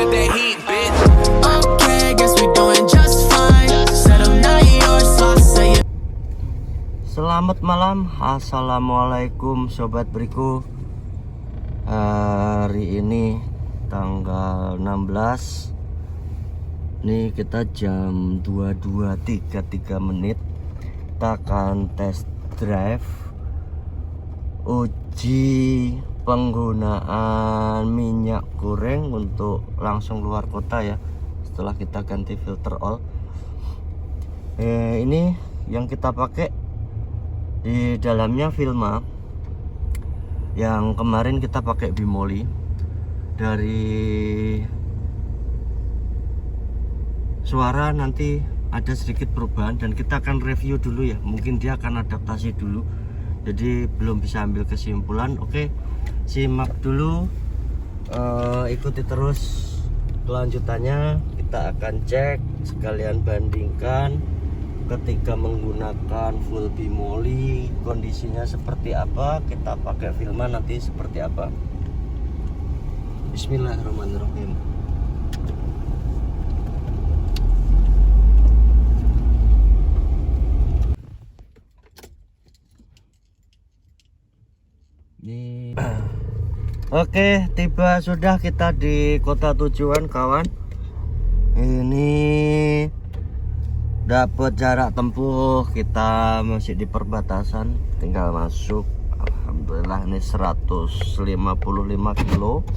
got that heat, bitch. Okay, guess we doing just fine. Said I'm not yours, so I say it. Selamat malam, assalamualaikum sobat beriku. Hari ini tanggal 16. Nih kita jam 22.33 menit. Kita akan test drive uji penggunaan minyak goreng untuk langsung luar kota ya, setelah kita ganti filter oil. Ini yang kita pakai, di dalamnya Vilma. Yang kemarin kita pakai Bimoli. Dari suara nanti ada sedikit perubahan dan kita akan review dulu ya. Mungkin dia akan adaptasi dulu, jadi belum bisa ambil kesimpulan. Oke, simak dulu, ikuti terus kelanjutannya. Kita akan cek sekalian bandingkan ketika menggunakan full Bimoli kondisinya seperti apa, kita pakai Vilma nanti seperti apa. Bismillahirrahmanirrahim. Oke, tiba sudah kita di kota tujuan kawan. Ini dapat jarak tempuh, kita masih di perbatasan, tinggal masuk. Alhamdulillah ini 155 kilo.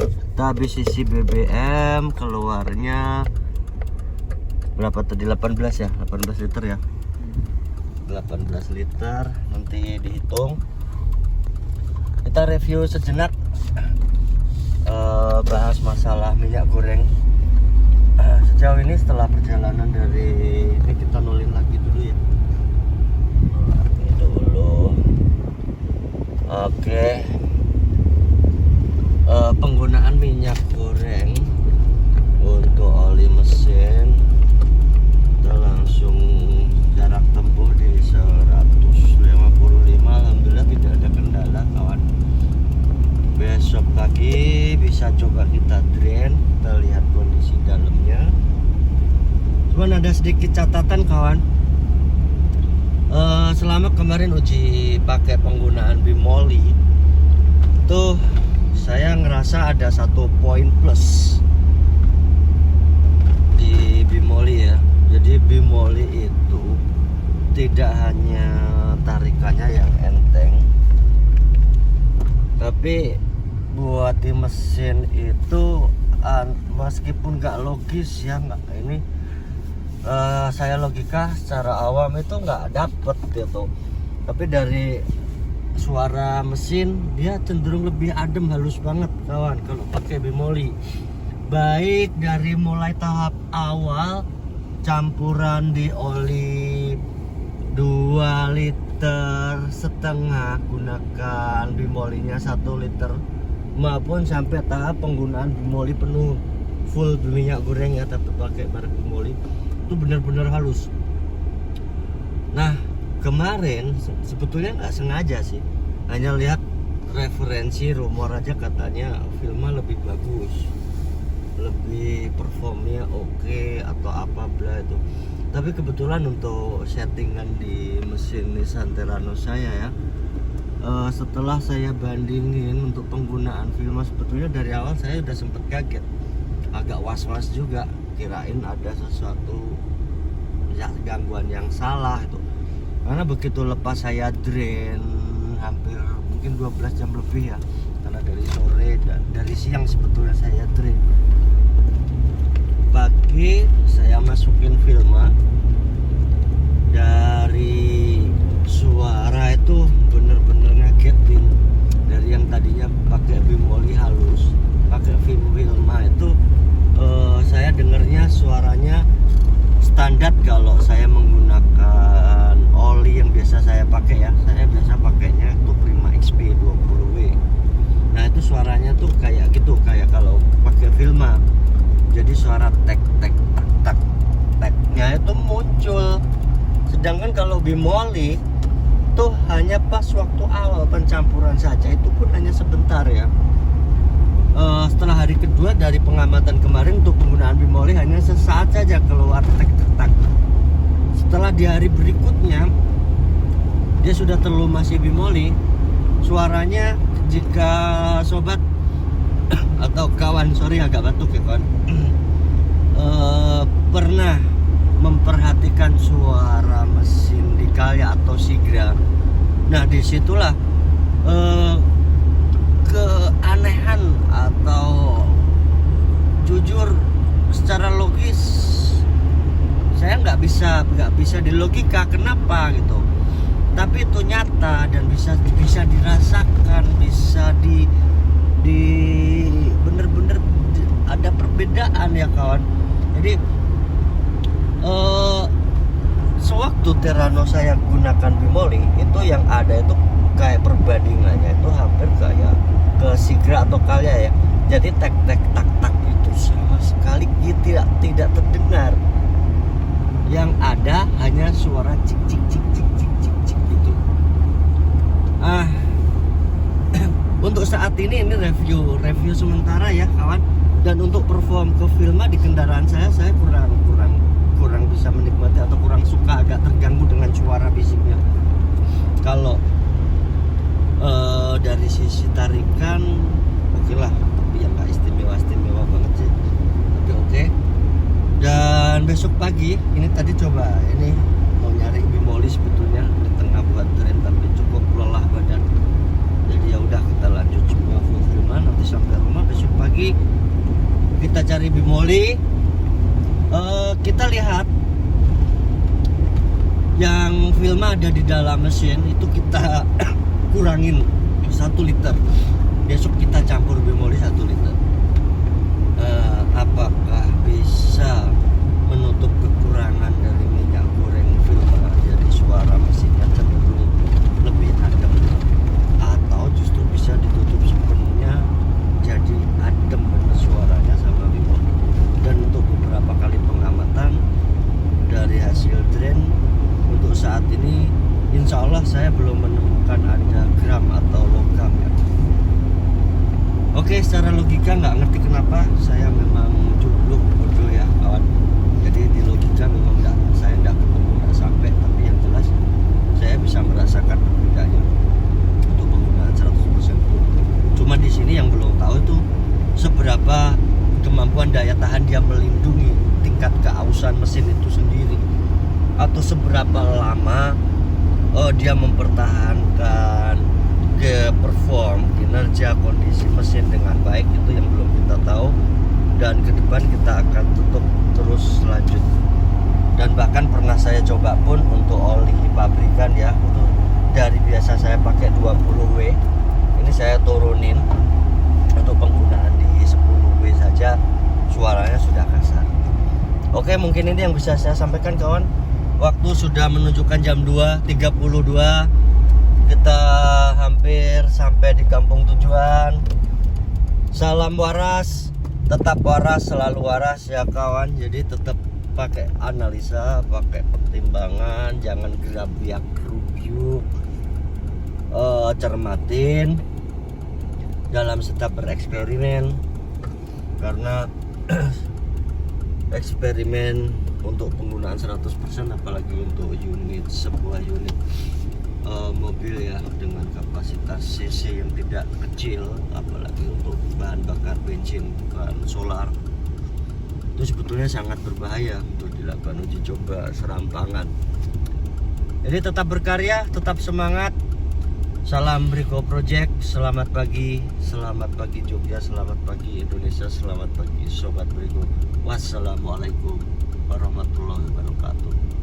Kita habis isi BBM, keluarnya berapa tadi? 18 ya, 18 liter ya, 18 liter. Nanti dihitung. Kita review sejenak, bahas masalah minyak goreng. Sejauh ini setelah perjalanan dari ini, kita nolin lagi dulu ya. Ini dulu. Oke. Penggunaan minyak goreng untuk oli mesin, kita langsung jarak tempuh di 155. Alhamdulillah tidak ada kendala kawan. Besok pagi bisa coba kita drain, kita lihat kondisi dalamnya. Cuman ada sedikit catatan kawan. Selama kemarin uji pakai penggunaan Bimoli, tuh saya ngerasa ada satu poin plus di Bimoli ya. Jadi Bimoli itu tidak hanya tarikannya yang enteng, tapi buat di mesin itu meskipun nggak logis ya, nggak ini, saya logika secara awam itu nggak dapet gitu. Tapi dari suara mesin dia cenderung lebih adem, halus banget kawan kalau pakai Bimoli. Baik dari mulai tahap awal campuran di oli 2,5 liter gunakan Bimolinya 1 liter, maupun sampai tahap penggunaan Bimoli penuh full minyak goreng ya, tapi pakai merek Bimoli, itu benar-benar halus. Nah kemarin sebetulnya nggak sengaja sih, hanya lihat referensi rumor aja, katanya Vilma lebih bagus, lebih performnya oke atau apa bla itu. Tapi kebetulan untuk settingan di mesin Nissan Terrano saya ya, setelah saya bandingin untuk penggunaan Vilma, sebetulnya dari awal saya udah sempet kaget, agak was-was juga, kirain ada sesuatu ya, gangguan yang salah itu. Karena begitu lepas saya drain, hampir mungkin 12 jam lebih ya, karena dari sore dan dari siang sebetulnya saya drain. Pagi saya masukin Vilma, dari suara itu bener-bener ngagetin. Dari yang tadinya pakai Bimoli halus, pakai Vilma itu saya dengernya suaranya standar. Kalau saya menggunakan oli yang biasa saya pakai ya, saya biasa pakainya itu Prima XP 20W. Nah itu suaranya tuh kayak gitu, kayak kalau pakai Vilma. Jadi suara tek tek tak tak teknya itu muncul. Sedangkan kalau Bimoli tuh hanya pas waktu awal pencampuran saja, itu pun hanya sebentar ya. setelah hari kedua dari pengamatan kemarin untuk penggunaan bimoli hanya sesaat saja keluar tek-tek. Setelah di hari berikutnya dia sudah terlumasi bimoli, suaranya jika sobat atau kawan, sorry agak batuk ya kawan, pernah memperhatikan suara mesin di Calya atau Sigra, nah disitulah keanehan atau jujur secara logis saya nggak bisa dilogika kenapa gitu, tapi itu nyata dan bisa dirasakan, bisa di bener-bener ada perbedaan ya kawan. Jadi sewaktu Terrano saya gunakan bimoli itu yang ada itu kayak perbandingannya itu hampir kayak ke Sigra atau Calya ya. Jadi tek tak itu sama sekali tidak terdengar. Yang ada hanya suara cik gitu. Untuk saat ini review sementara ya kawan. Dan untuk perform ke Filma di kendaraan saya kurang bisa menikmati atau kurang suka, agak terganggu dengan suara bisiknya. Kalau dari sisi tarikan oke lah, tapi yang nggak istimewa banget sih, tapi oke. Dan besok pagi ini tadi coba ini mau nyari bimoli sebetulnya di tengah buat tren, tapi cukup lelah badan, jadi ya udah kita lanjut semua Filma. Nanti sampai rumah besok pagi kita cari bimoli. Kita lihat yang Filma ada di dalam mesin itu kita kurangin 1 liter. Besok kita campur bimoli 1 liter. Apakah bisa menutup kekurangan dari minyak goreng Filma, jadi suara mesinnya cenderung lebih adem, atau justru bisa ditutup sepenuhnya jadi adem bener suaranya sama bimoli. Dan untuk beberapa kali pengamatan dari hasil drain untuk saat ini, insya Allah saya belum menemukan ada gram atau logam ya. Oke, secara logika nggak ngerti kenapa saya memang cukup bodoh ya kawan. Jadi di logika memang saya nggak sampai, tapi yang jelas saya bisa merasakan perbedaannya untuk penggunaan 100%. Cuma di sini yang belum tahu itu seberapa kemampuan daya tahan dia melindungi tingkat keausan mesin itu sendiri, atau seberapa lama dia mempertahankan ke perform kinerja kondisi mesin dengan baik, itu yang belum kita tahu. Dan ke depan kita akan tutup terus lanjut. Dan bahkan pernah saya coba pun untuk oli pabrikan ya, itu dari biasa saya pakai 20W, ini saya turunin untuk penggunaan di 10W saja, suaranya sudah kasar. Oke, mungkin ini yang bisa saya sampaikan kawan. Waktu sudah menunjukkan jam 2.32. Kita hampir sampai di kampung tujuan. Salam waras, tetap waras, selalu waras ya kawan. Jadi tetap pakai analisa, pakai pertimbangan, jangan gerabiak rubyuk, cermatin dalam setiap bereksperimen, karena eksperimen untuk penggunaan 100%, apalagi untuk sebuah unit mobil ya dengan kapasitas cc yang tidak kecil, apalagi untuk bahan bakar bensin bukan solar, itu sebetulnya sangat berbahaya untuk dilakukan uji coba serampangan. Jadi tetap berkarya, tetap semangat. Salam Briko Project, selamat pagi Jogja, selamat pagi Indonesia, selamat pagi Sobat Briko. Wassalamualaikum warahmatullahi wabarakatuh.